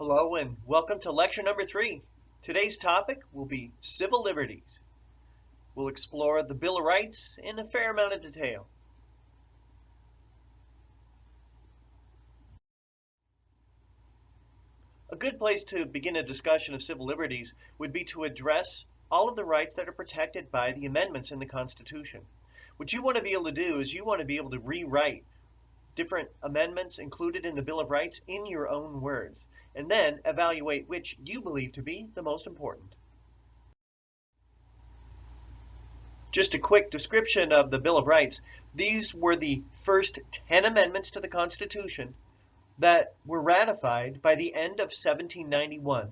Hello and welcome to lecture number 3. Today's topic will be civil liberties. We'll explore the Bill of Rights in a fair amount of detail. A good place to begin a discussion of civil liberties would be to address all of the rights that are protected by the amendments in the Constitution. What you want to be able to do is you want to be able to rewrite different amendments included in the Bill of Rights in your own words, and then evaluate which you believe to be the most important. Just a quick description of the Bill of Rights. These were the first 10 amendments to the Constitution that were ratified by the end of 1791.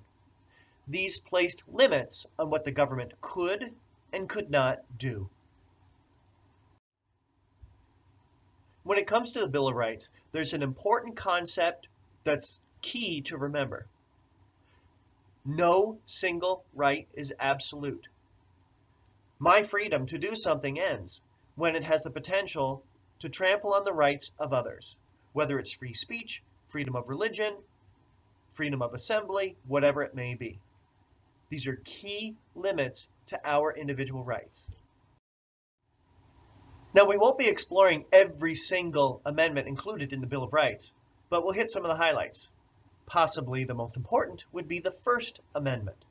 These placed limits on what the government could and could not do. When it comes to the Bill of Rights, there's an important concept that's key to remember. No single right is absolute. My freedom to do something ends when it has the potential to trample on the rights of others, whether it's free speech, freedom of religion, freedom of assembly, whatever it may be. These are key limits to our individual rights. Now, we won't be exploring every single amendment included in the Bill of Rights, but we'll hit some of the highlights. Possibly the most important would be the First Amendment.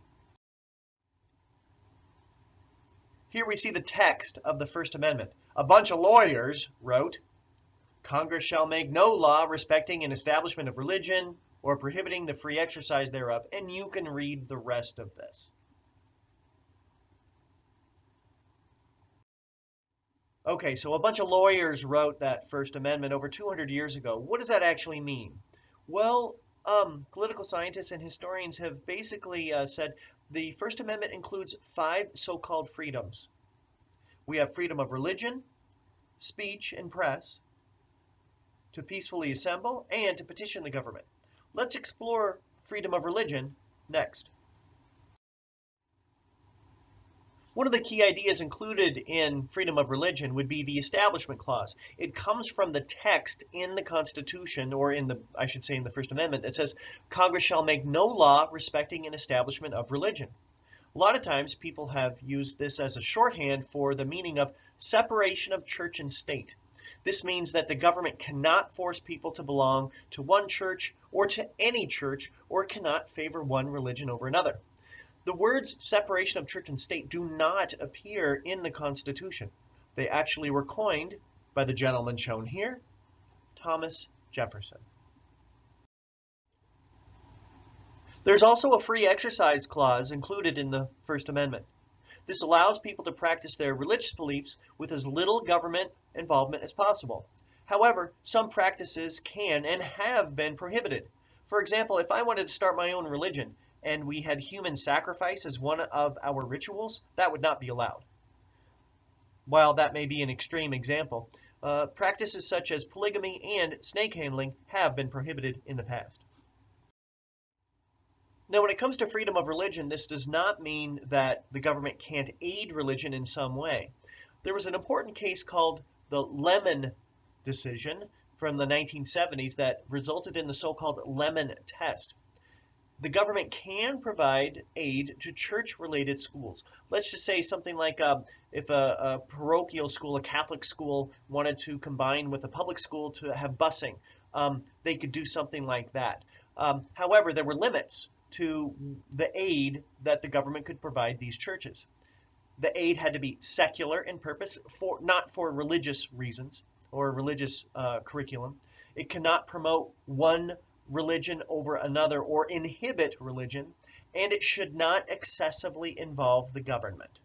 Here we see the text of the First Amendment. A bunch of lawyers wrote, "Congress shall make no law respecting an establishment of religion or prohibiting the free exercise thereof," and you can read the rest of this. Okay, so a bunch of lawyers wrote that First Amendment over 200 years ago. What does that actually mean? Well, political scientists and historians have basically said the First Amendment includes 5 so-called freedoms. We have freedom of religion, speech and press, to peacefully assemble, and to petition the government. Let's explore freedom of religion next. One of the key ideas included in freedom of religion would be the Establishment Clause. It comes from the text in the Constitution, or in the First Amendment, that says, "Congress shall make no law respecting an establishment of religion." A lot of times people have used this as a shorthand for the meaning of separation of church and state. This means that the government cannot force people to belong to one church or to any church, or cannot favor one religion over another. The words separation of church and state do not appear in the Constitution. They actually were coined by the gentleman shown here, Thomas Jefferson. There's also a free exercise clause included in the First Amendment. This allows people to practice their religious beliefs with as little government involvement as possible. However, some practices can and have been prohibited. For example, if I wanted to start my own religion, and we had human sacrifice as one of our rituals, that would not be allowed. While that may be an extreme example, practices such as polygamy and snake handling have been prohibited in the past. Now, when it comes to freedom of religion, this does not mean that the government can't aid religion in some way. There was an important case called the Lemon decision from the 1970s that resulted in the so-called Lemon test. The government can provide aid to church-related schools. Let's just say something like if a parochial school, a Catholic school, wanted to combine with a public school to have busing, they could do something like that. However, there were limits to the aid that the government could provide these churches. The aid had to be secular in purpose, not for religious reasons or religious curriculum. It cannot promote one religion over another or inhibit religion, and it should not excessively involve the government.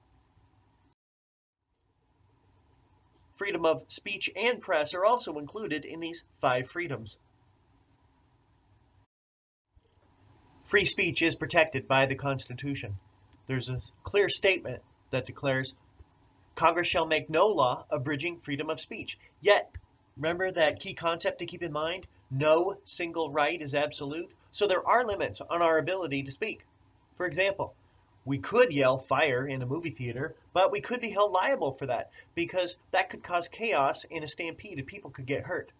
Freedom of speech and press are also included in these 5 freedoms. Free speech is protected by the Constitution. There's a clear statement that declares, "Congress shall make no law abridging freedom of speech." Yet, remember that key concept to keep in mind? No single right is absolute, so there are limits on our ability to speak. For example, we could yell fire in a movie theater, but we could be held liable for that because that could cause chaos in a stampede and people could get hurt.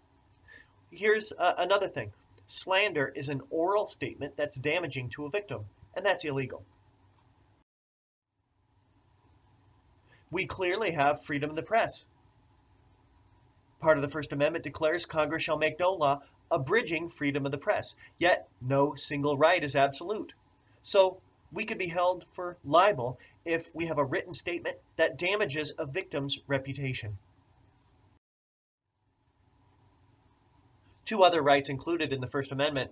Here's another thing. Slander is an oral statement that's damaging to a victim, and that's illegal. We clearly have freedom of the press. Part of the First Amendment declares Congress shall make no law abridging freedom of the press, yet no single right is absolute. So we could be held for libel if we have a written statement that damages a victim's reputation. Two other rights included in the First Amendment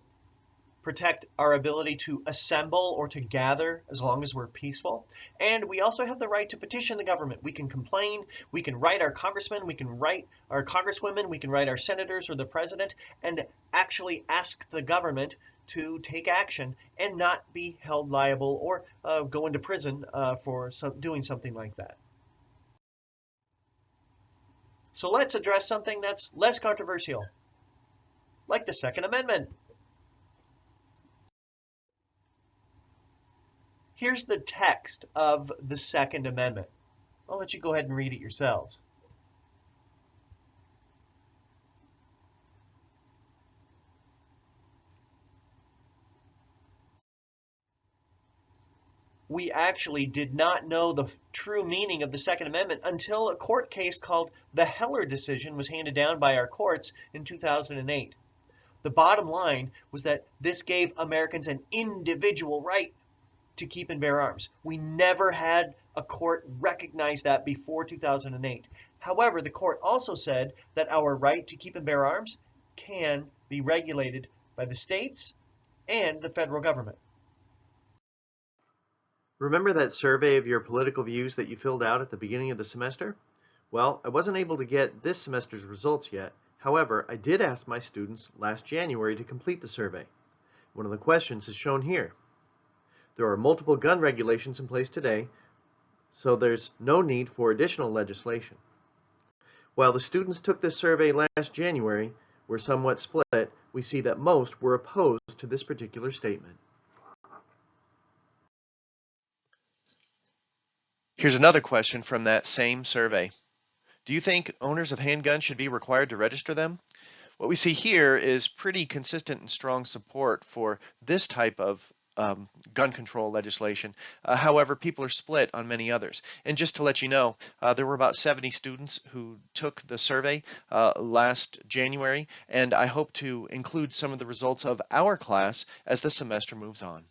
protect our ability to assemble or to gather as long as we're peaceful. And we also have the right to petition the government. We can complain, we can write our congressmen, we can write our congresswomen, we can write our senators or the president, and actually ask the government to take action and not be held liable or go into prison for doing something like that. So let's address something that's less controversial, like the Second Amendment. Here's the text of the Second Amendment. I'll let you go ahead and read it yourselves. We actually did not know the true meaning of the Second Amendment until a court case called the Heller decision was handed down by our courts in 2008. The bottom line was that this gave Americans an individual right to keep and bear arms. We never had a court recognize that before 2008. However, the court also said that our right to keep and bear arms can be regulated by the states and the federal government. Remember that survey of your political views that you filled out at the beginning of the semester? Well, I wasn't able to get this semester's results yet. However, I did ask my students last January to complete the survey. One of the questions is shown here. There are multiple gun regulations in place today, so there's no need for additional legislation. While the students took this survey last January were somewhat split, we see that most were opposed to this particular statement. Here's another question from that same survey. Do you think owners of handguns should be required to register them? What we see here is pretty consistent and strong support for this type of gun control legislation. However, people are split on many others. And just to let you know, there were about 70 students who took the survey last January, and I hope to include some of the results of our class as the semester moves on.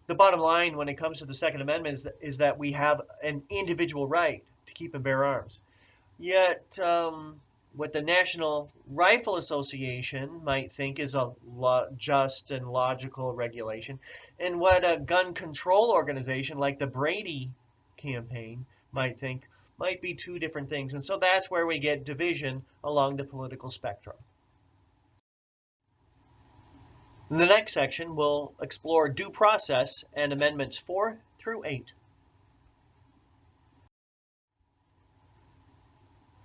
The bottom line when it comes to the Second Amendment is that we have an individual right to keep and bear arms. Yet, what the National Rifle Association might think is a just and logical regulation, and what a gun control organization like the Brady campaign might think might be two different things. And so that's where we get division along the political spectrum. In the next section, we'll explore due process and amendments 4 through 8.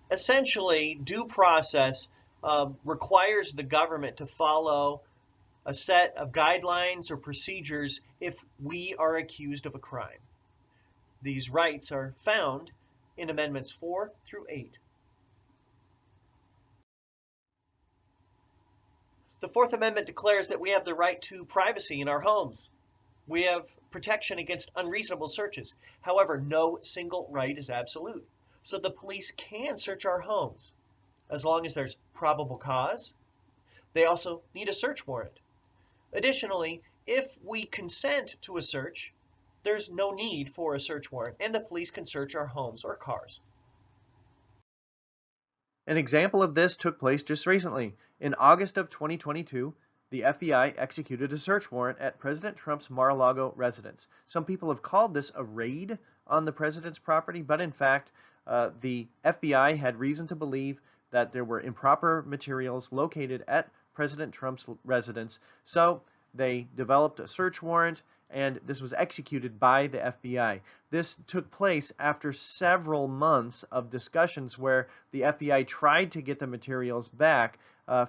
Essentially, due process requires the government to follow a set of guidelines or procedures if we are accused of a crime. These rights are found in Amendments 4 through 8. The Fourth Amendment declares that we have the right to privacy in our homes. We have protection against unreasonable searches. However, no single right is absolute. So the police can search our homes as long as there's probable cause. They also need a search warrant. Additionally, if we consent to a search, there's no need for a search warrant, and the police can search our homes or cars. An example of this took place just recently. In August of 2022, the FBI executed a search warrant at President Trump's Mar-a-Lago residence. Some people have called this a raid on the president's property, but in fact, the FBI had reason to believe that there were improper materials located at President Trump's residence, so they developed a search warrant, and this was executed by the FBI. This took place after several months of discussions where the FBI tried to get the materials back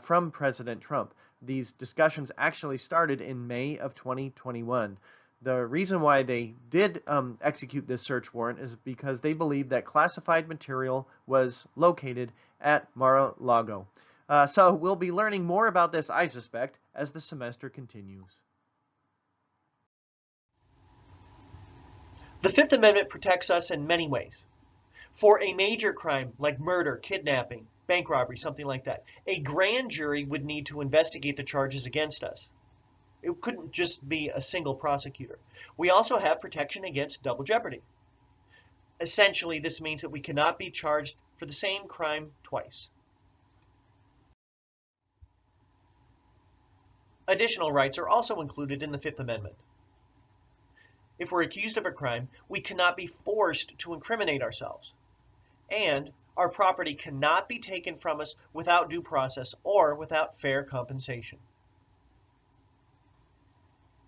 from President Trump. These discussions actually started in May of 2021. The reason why they did execute this search warrant is because they believed that classified material was located at Mar-a-Lago. So we'll be learning more about this, I suspect, as the semester continues. The Fifth Amendment protects us in many ways. For a major crime like murder, kidnapping, bank robbery, something like that, a grand jury would need to investigate the charges against us. It couldn't just be a single prosecutor. We also have protection against double jeopardy. Essentially, this means that we cannot be charged for the same crime twice. Additional rights are also included in the Fifth Amendment. If we're accused of a crime, we cannot be forced to incriminate ourselves. And our property cannot be taken from us without due process or without fair compensation.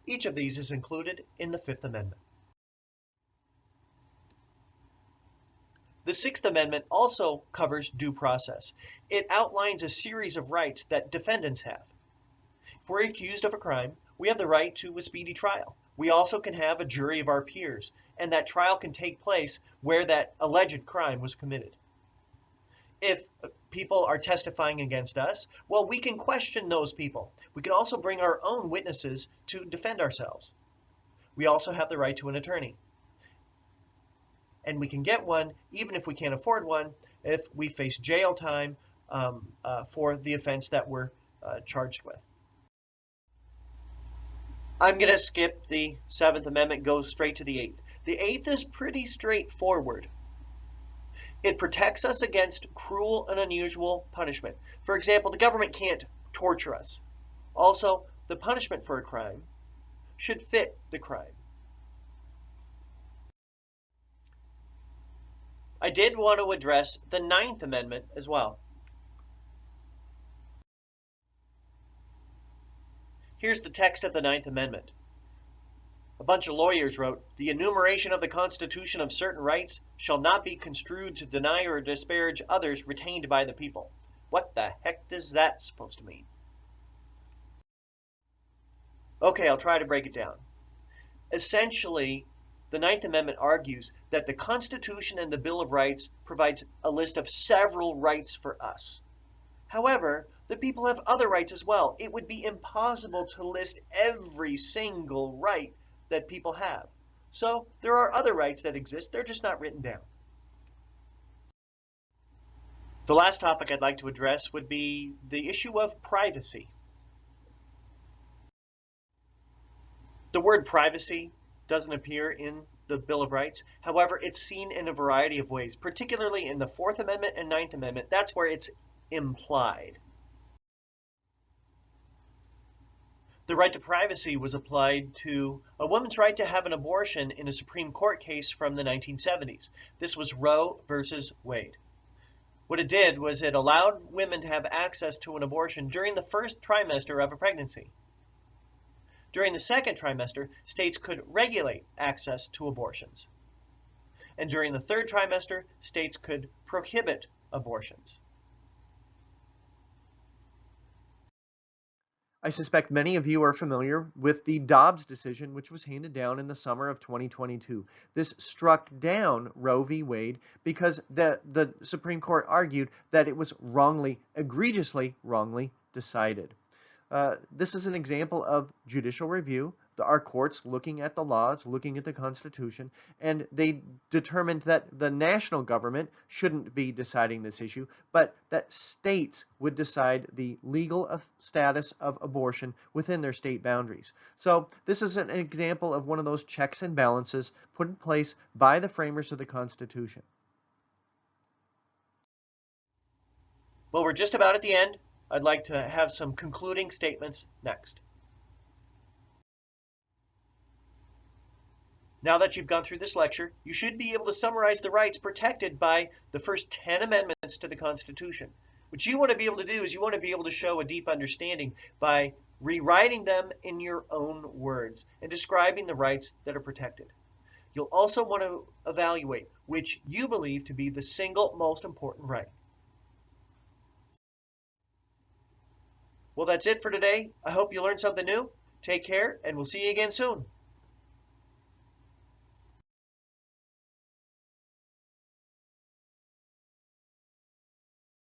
Each of these is included in the Fifth Amendment. The Sixth Amendment also covers due process. It outlines a series of rights that defendants have. If we're accused of a crime, we have the right to a speedy trial. We also can have a jury of our peers, and that trial can take place where that alleged crime was committed. If people are testifying against us, well, we can question those people. We can also bring our own witnesses to defend ourselves. We also have the right to an attorney. And we can get one even if we can't afford one, if we face jail time for the offense that we're charged with. I'm going to skip the Seventh Amendment, go straight to the Eighth. The Eighth is pretty straightforward. It protects us against cruel and unusual punishment. For example, the government can't torture us. Also, the punishment for a crime should fit the crime. I did want to address the Ninth Amendment as well. Here's the text of the Ninth Amendment. A bunch of lawyers wrote, "The enumeration of the Constitution of certain rights shall not be construed to deny or disparage others retained by the people." What the heck is that supposed to mean? Okay, I'll try to break it down. Essentially, the Ninth Amendment argues that the Constitution and the Bill of Rights provides a list of several rights for us. However, the people have other rights as well. It would be impossible to list every single right that people have. So there are other rights that exist, they're just not written down. The last topic I'd like to address would be the issue of privacy. The word privacy doesn't appear in the Bill of Rights. However, it's seen in a variety of ways, particularly in the Fourth Amendment and Ninth Amendment. That's where it's implied. The right to privacy was applied to a woman's right to have an abortion in a Supreme Court case from the 1970s. This was Roe versus Wade. What it did was it allowed women to have access to an abortion during the first trimester of a pregnancy. During the second trimester, states could regulate access to abortions. And during the third trimester, states could prohibit abortions. I suspect many of you are familiar with the Dobbs decision, which was handed down in the summer of 2022. This struck down Roe v. Wade because the Supreme Court argued that it was egregiously wrongly decided. This is an example of judicial review. Our courts looking at the laws, looking at the Constitution, and they determined that the national government shouldn't be deciding this issue, but that states would decide the legal status of abortion within their state boundaries. So this is an example of one of those checks and balances put in place by the framers of the Constitution. Well, we're just about at the end. I'd like to have some concluding statements next. Now that you've gone through this lecture, you should be able to summarize the rights protected by the first 10 amendments to the Constitution. What you want to be able to do is you want to be able to show a deep understanding by rewriting them in your own words and describing the rights that are protected. You'll also want to evaluate which you believe to be the single most important right. Well, that's it for today. I hope you learned something new. Take care, and we'll see you again soon.